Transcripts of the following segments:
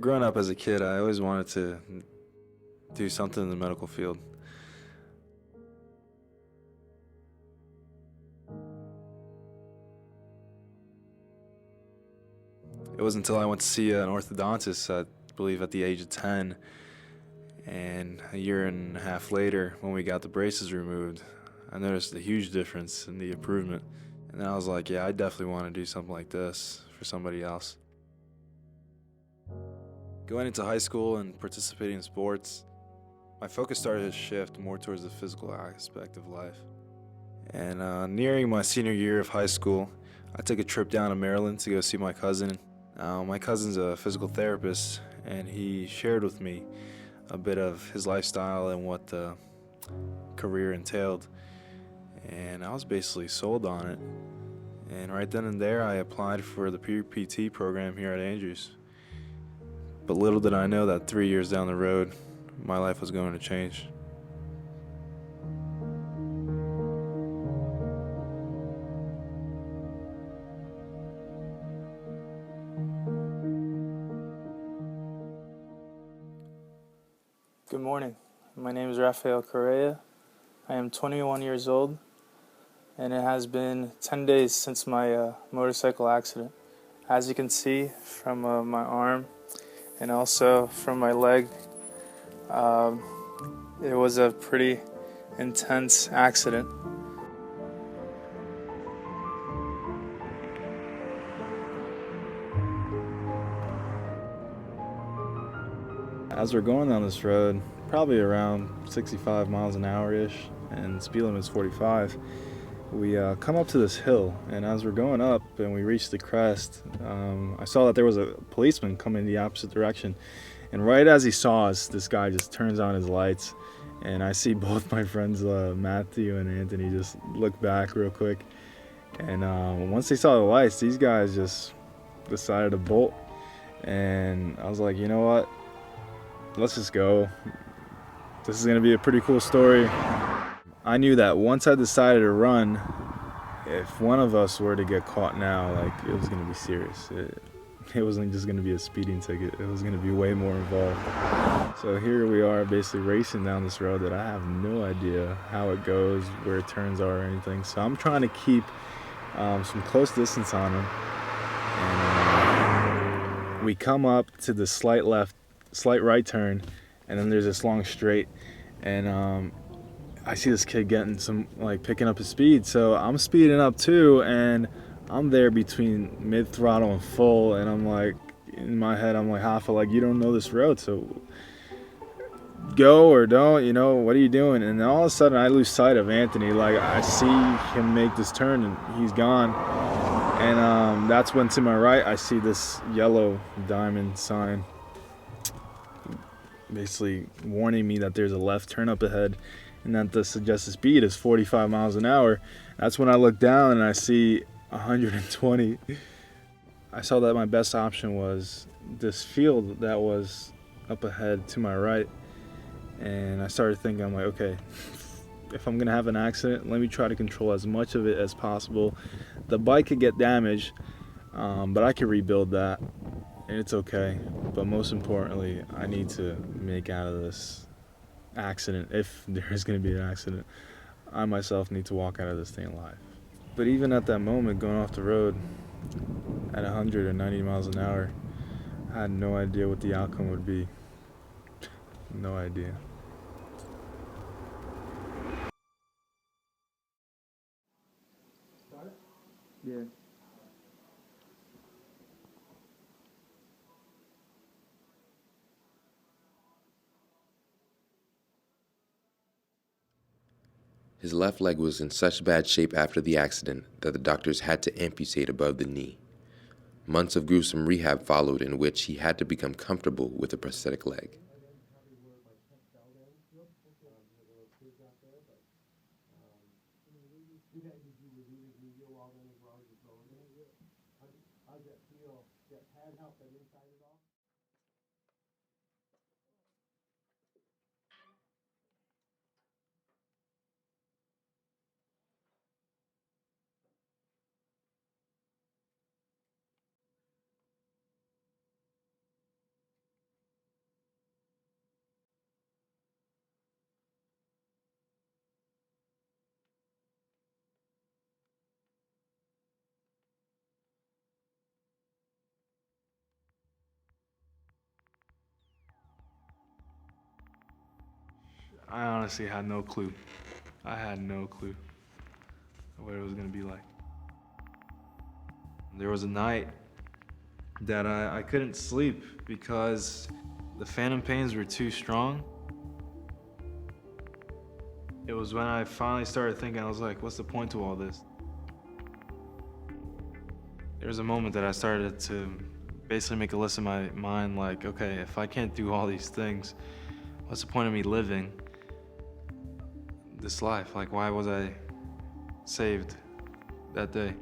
Growing up as a kid, I always wanted to do something in the medical field. It wasn't until I went to see an orthodontist, I believe at the age of 10, and a year and a half later, when we got the braces removed, I noticed a huge difference in the improvement. And then I was like, yeah, I definitely want to do something like this for somebody else. Going into high school and participating in sports, my focus started to shift more towards the physical aspect of life. And nearing my senior year of high school, I took a trip down to Maryland to go see my cousin. My cousin's a physical therapist, and he shared with me a bit of his lifestyle and what the career entailed. And I was basically sold on it. And right then and there, I applied for the peer PT program here at Andrews. But little did I know that 3 years down the road, my life was going to change. Good morning. My name is Rafael Correa. I am 21 years old, and it has been 10 days since my motorcycle accident. As you can see from my arm and also from my leg, it was a pretty intense accident. As we're going down this road, probably around 65 miles an hour-ish, and speed limit is 45, we come up to this hill, and as we're going up and we reach the crest, I saw that there was a policeman coming in the opposite direction, and right as he saw us, this guy just turns on his lights, and I see both my friends, Matthew and Anthony, just look back real quick, and once they saw the lights, these guys just decided to bolt, and I was like, you know what? Let's just go. This is gonna be a pretty cool story. I knew that once I decided to run, if one of us were to get caught now, like, it was gonna be serious. It wasn't just gonna be a speeding ticket. It was gonna be way more involved. So here we are, basically racing down this road that I have no idea how it goes, where turns are or anything. So I'm trying to keep some close distance on him. And we come up to the slight right turn, and then there's this long straight, and I see this kid getting picking up his speed, so I'm speeding up too, and I'm there between mid throttle and full, and I'm like, in my head I'm like, Hoffa, like, you don't know this road, so go or don't, what are you doing? And then all of a sudden I lose sight of Anthony. Like, I see him make this turn and he's gone, and that's when to my right I see this yellow diamond sign basically warning me that there's a left turn up ahead and that the suggested speed is 45 miles an hour. That's when I look down and I see 120. I saw that my best option was this field that was up ahead to my right, and I started thinking, I'm like, okay, if I'm gonna have an accident, let me try to control as much of it as possible. The bike could get damaged, but I could rebuild that, and it's okay. But most importantly, I need to make out of this accident. If there is going to be an accident, I myself need to walk out of this thing alive. But even at that moment, going off the road at 190 miles an hour, I had no idea what the outcome would be. No idea. Yeah. His left leg was in such bad shape after the accident that the doctors had to amputate above the knee. Months of gruesome rehab followed, in which he had to become comfortable with a prosthetic leg. I honestly had no clue. I had no clue what it was gonna be like. There was a night that I couldn't sleep because the phantom pains were too strong. It was when I finally started thinking, I was like, what's the point to all this? There was a moment that I started to basically make a list in my mind like, okay, if I can't do all these things, what's the point of me living this life? Like, why was I saved that day?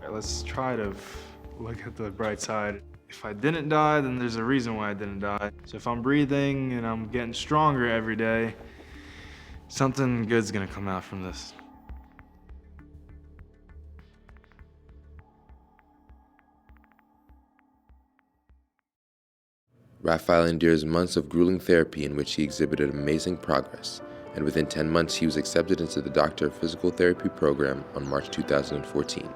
Let's try to look at the bright side. If I didn't die, then there's a reason why I didn't die. So if I'm breathing and I'm getting stronger every day, something good's gonna come out from this. Raphael endures months of grueling therapy in which he exhibited amazing progress, and within 10 months he was accepted into the Doctor of Physical Therapy program on March 2014.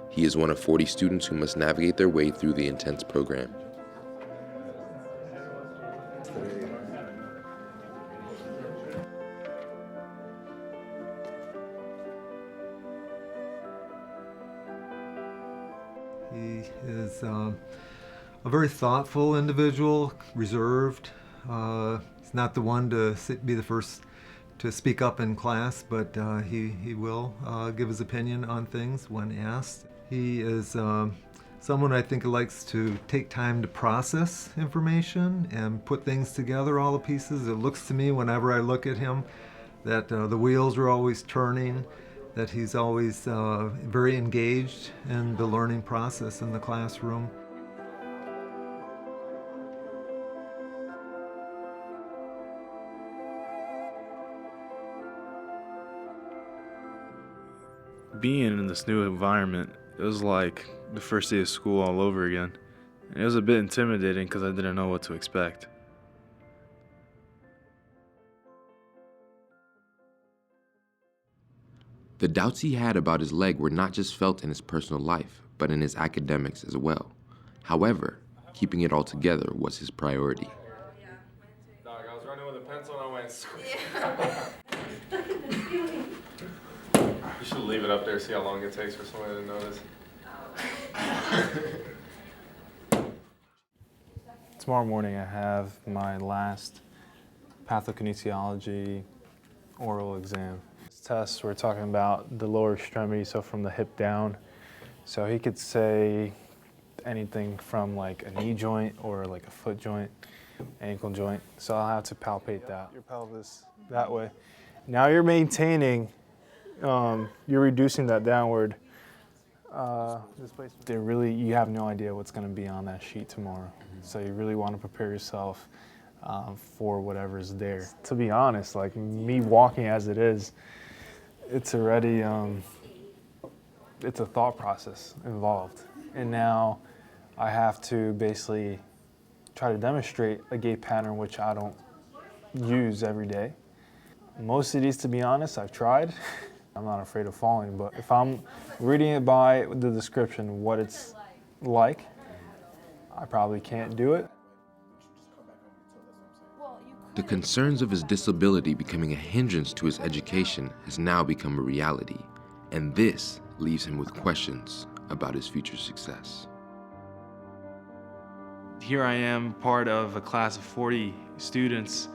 He is one of 40 students who must navigate their way through the intense program. He is a very thoughtful individual, reserved. He's not the one to be the first to speak up in class, but he will give his opinion on things when asked. He is someone I think who likes to take time to process information and put things together, all the pieces. It looks to me whenever I look at him that the wheels are always turning, that he's always very engaged in the learning process in the classroom. Being in this new environment, it was like the first day of school all over again. And it was a bit intimidating because I didn't know what to expect. The doubts he had about his leg were not just felt in his personal life, but in his academics as well. However, keeping it all together was his priority. Dog, I was running with a pencil and I went squish. You should leave it up there, see how long it takes for someone to notice. Tomorrow morning I have my last pathokinesiology oral exam. This test, we're talking about the lower extremity, so from the hip down. So he could say anything from like a knee joint or like a foot joint, ankle joint. So I'll have to palpate that. Your pelvis that way. Now you're maintaining, you're reducing that downward displacement. You have no idea what's going to be on that sheet tomorrow. So you really want to prepare yourself for whatever's there. To be honest, like me walking as it is, it's already, it's a thought process involved. And now I have to basically try to demonstrate a gait pattern which I don't use every day. Most of these, to be honest, I've tried. I'm not afraid of falling, but if I'm reading it by the description, what it's like, I probably can't do it. The concerns of his disability becoming a hindrance to his education has now become a reality, and this leaves him with questions about his future success. Here I am, part of a class of 40 students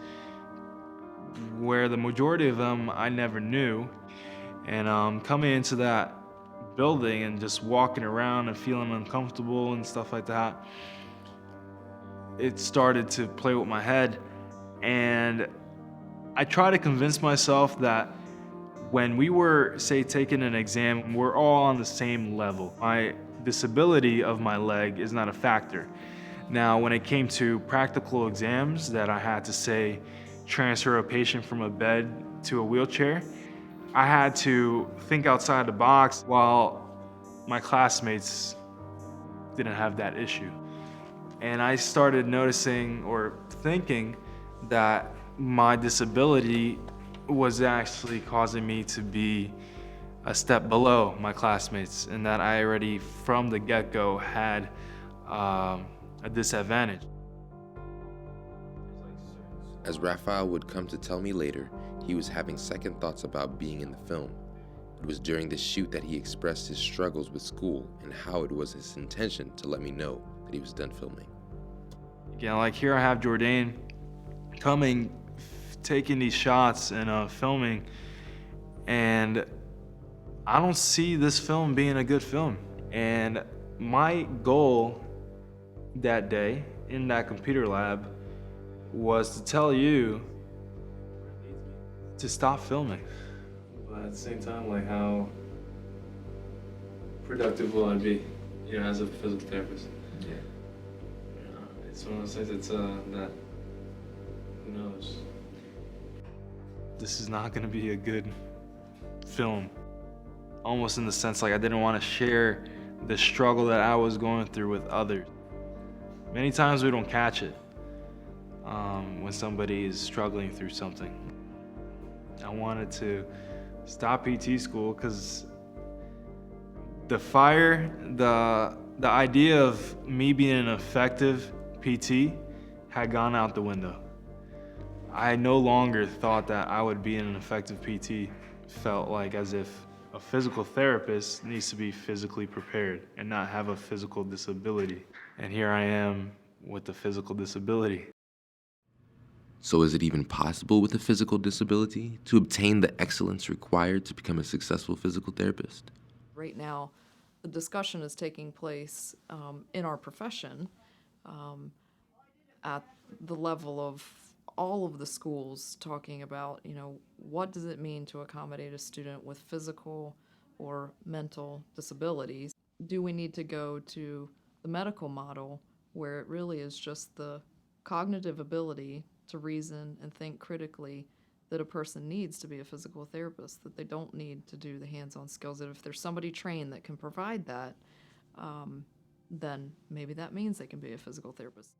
where the majority of them I never knew. And coming into that building and just walking around and feeling uncomfortable and stuff like that, it started to play with my head. And I try to convince myself that when we were, say, taking an exam, we're all on the same level. My disability of my leg is not a factor. Now, when it came to practical exams that I had to say, transfer a patient from a bed to a wheelchair, I had to think outside the box while my classmates didn't have that issue. And I started noticing or thinking that my disability was actually causing me to be a step below my classmates, and that I already from the get-go had a disadvantage. As Raphael would come to tell me later, he was having second thoughts about being in the film. It was during the shoot that he expressed his struggles with school and how it was his intention to let me know that he was done filming. Yeah, like here I have Jourdain coming, taking these shots and filming, and I don't see this film being a good film. And my goal that day in that computer lab was to tell you to stop filming. But at the same time, like, how productive will I be, as a physical therapist? Yeah. It's one of those things that's that, who knows? This is not gonna be a good film. Almost in the sense like I didn't want to share the struggle that I was going through with others. Many times we don't catch it when somebody is struggling through something. I wanted to stop PT school because the idea of me being an effective PT had gone out the window. I no longer thought that I would be an effective PT. Felt like as if a physical therapist needs to be physically prepared and not have a physical disability. And here I am with a physical disability. So is it even possible with a physical disability to obtain the excellence required to become a successful physical therapist? Right now, the discussion is taking place in our profession at the level of all of the schools talking about, what does it mean to accommodate a student with physical or mental disabilities? Do we need to go to the medical model where it really is just the cognitive ability to reason and think critically that a person needs to be a physical therapist, that they don't need to do the hands-on skills, that if there's somebody trained that can provide that, then maybe that means they can be a physical therapist.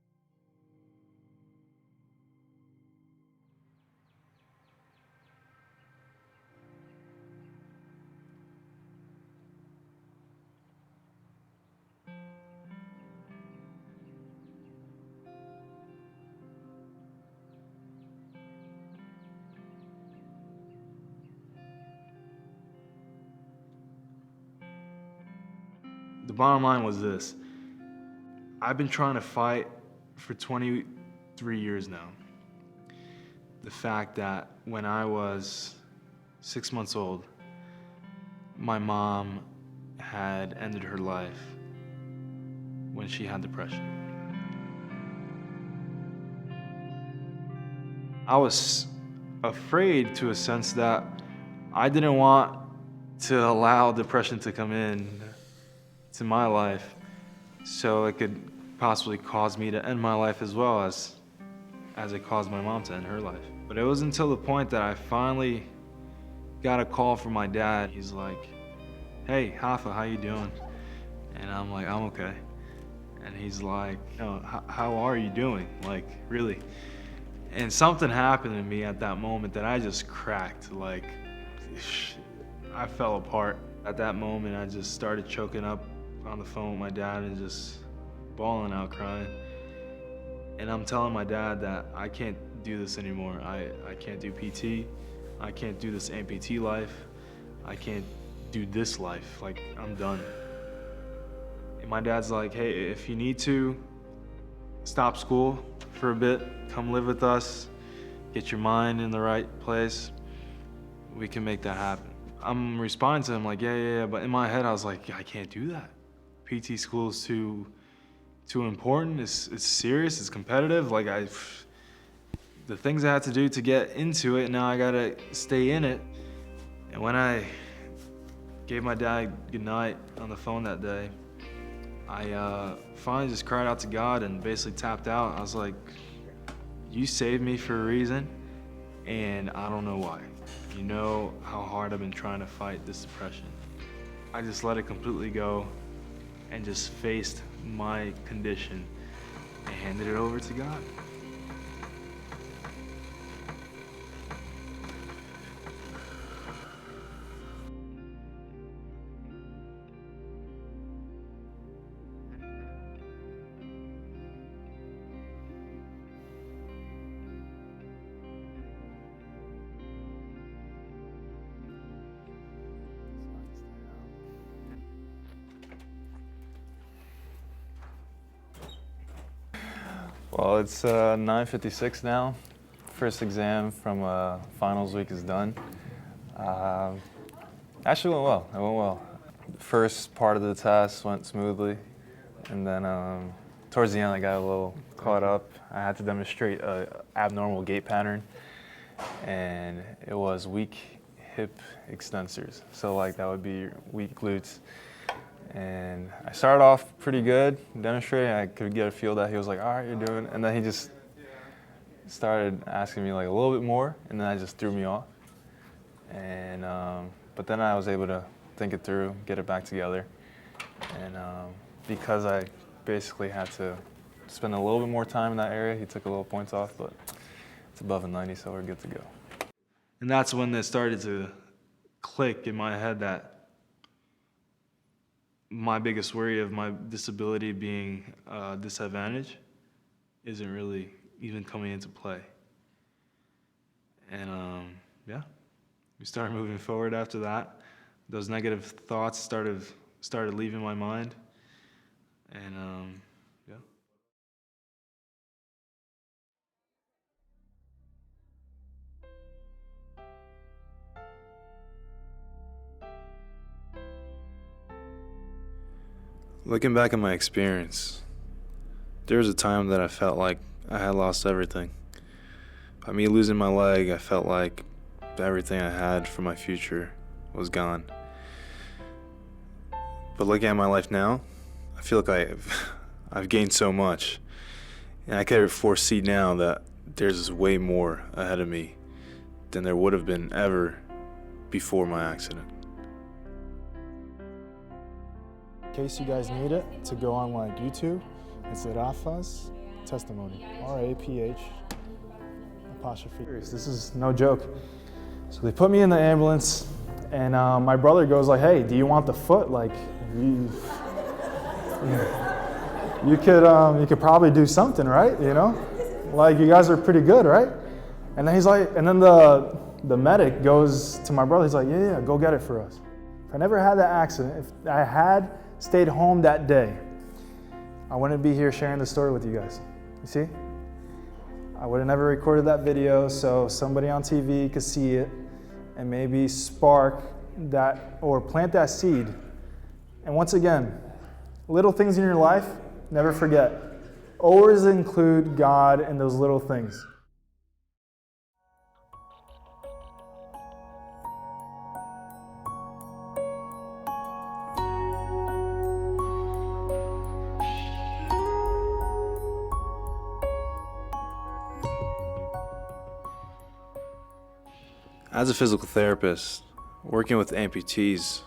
The bottom line was this. I've been trying to fight for 23 years now. The fact that when I was 6 months old, my mom had ended her life when she had depression. I was afraid to a sense that I didn't want to allow depression to come in to my life, so it could possibly cause me to end my life as well as it caused my mom to end her life. But it was until the point that I finally got a call from my dad. He's like, "Hey, Hafa, how you doing?" And I'm like, "I'm okay." And he's like, how are you doing? Like, really? And something happened to me at that moment that I just cracked. Like, I fell apart. At that moment, I just started choking up on the phone with my dad and just bawling out, crying. And I'm telling my dad that I can't do this anymore. I can't do PT. I can't do this amputee life. I can't do this life. Like, I'm done. And my dad's like, "Hey, if you need to, stop school for a bit, come live with us, get your mind in the right place, we can make that happen." I'm responding to him like, yeah, but in my head I was like, I can't do that. PT school is too important, it's serious, it's competitive. Like, the things I had to do to get into it, now I gotta stay in it. And when I gave my dad goodnight on the phone that day, I finally just cried out to God and basically tapped out. I was like, you saved me for a reason, and I don't know why. You know how hard I've been trying to fight this depression. I just let it completely go and just faced my condition and handed it over to God. Well, it's 9:56 now. First exam from finals week is done. Actually went well. It went well. The first part of the test went smoothly, and then towards the end I got a little caught up. I had to demonstrate an abnormal gait pattern, and it was weak hip extensors. So like that would be weak glutes. And I started off pretty good, demonstrating. I could get a feel that he was like, all right, you're doing it. And then he just started asking me like a little bit more, and then that just threw me off. And but then I was able to think it through, get it back together. And because I basically had to spend a little bit more time in that area, he took a little points off, but it's above a 90, so we're good to go. And that's when it started to click in my head that my biggest worry of my disability being a disadvantage isn't really even coming into play. And yeah, we started moving forward after that. Those negative thoughts started leaving my mind. And yeah. Looking back at my experience, there was a time that I felt like I had lost everything. By me losing my leg, I felt like everything I had for my future was gone. But looking at my life now, I feel like I've gained so much. And I can foresee now that there's way more ahead of me than there would have been ever before my accident. In case you guys need it, to go on like YouTube, it's Rafa's testimony, R-A-P-H apostrophe. This is no joke. So they put me in the ambulance, and my brother goes like, hey, do you want the foot? Like, you could probably do something, right? You know, like you guys are pretty good, right? And then he's like, and then the medic goes to my brother. He's like, yeah, go get it for us. If I never had that accident, if I had stayed home that day, I wouldn't be here sharing the story with you guys. You see? I would have never recorded that video so somebody on TV could see it and maybe spark that or plant that seed. And once again, little things in your life, never forget. Always include God in those little things. As a physical therapist, working with amputees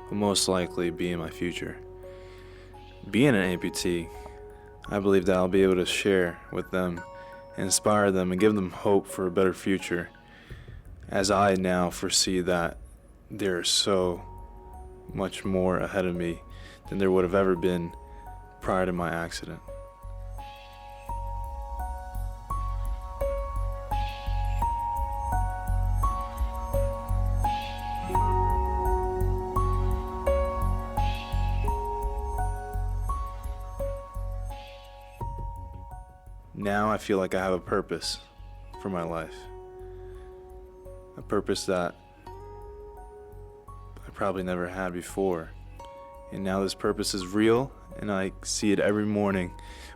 will most likely be in my future. Being an amputee, I believe that I'll be able to share with them, inspire them, and give them hope for a better future, as I now foresee that there is so much more ahead of me than there would have ever been prior to my accident. Now I feel like I have a purpose for my life. A purpose that I probably never had before. And now this purpose is real, and I see it every morning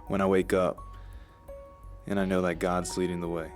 when I wake up. And I know that God's leading the way.